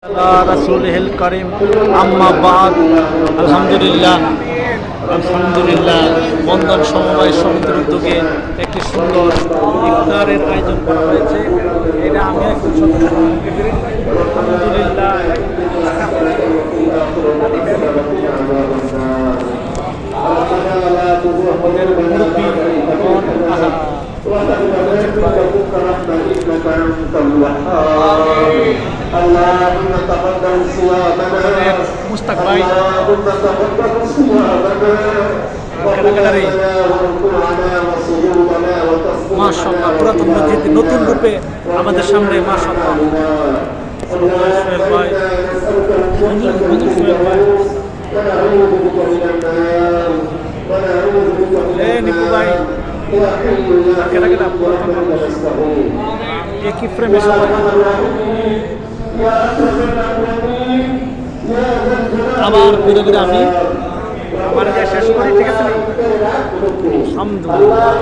রাসূলিল কারীম আম্মা বাদ। আলহামদুলিল্লাহ বন্ধন সমবায় সমিতির উদ্যোগে একটি সুন্দর ইফতারের আয়োজন করা হয়েছে। এটা আমি একজন সদস্য। আলহামদুলিল্লাহ আমাদের মুরব্বী اللهم تقبل صيامنا মুস্তাক ভাই اللهم تقبل صيامنا وقيامنا وركوعنا وسجودنا وتصديقنا মাশাআল্লাহ পুরাতন মসজিদ নতুন রূপে আমাদের সামনে মাশাআল্লাহ সোহেল ভাই সোহেল ভাই ونعوذ بك من النار ونعوذ بك من নিপু ভাই يا حي يا قيوم برحمتك نستغيث একই ফ্রেমে সবাই আবার ঘুরে ঘুরে আমি আমার শেষ করি। ঠিক আছে, আলহামদুলিল্লাহ।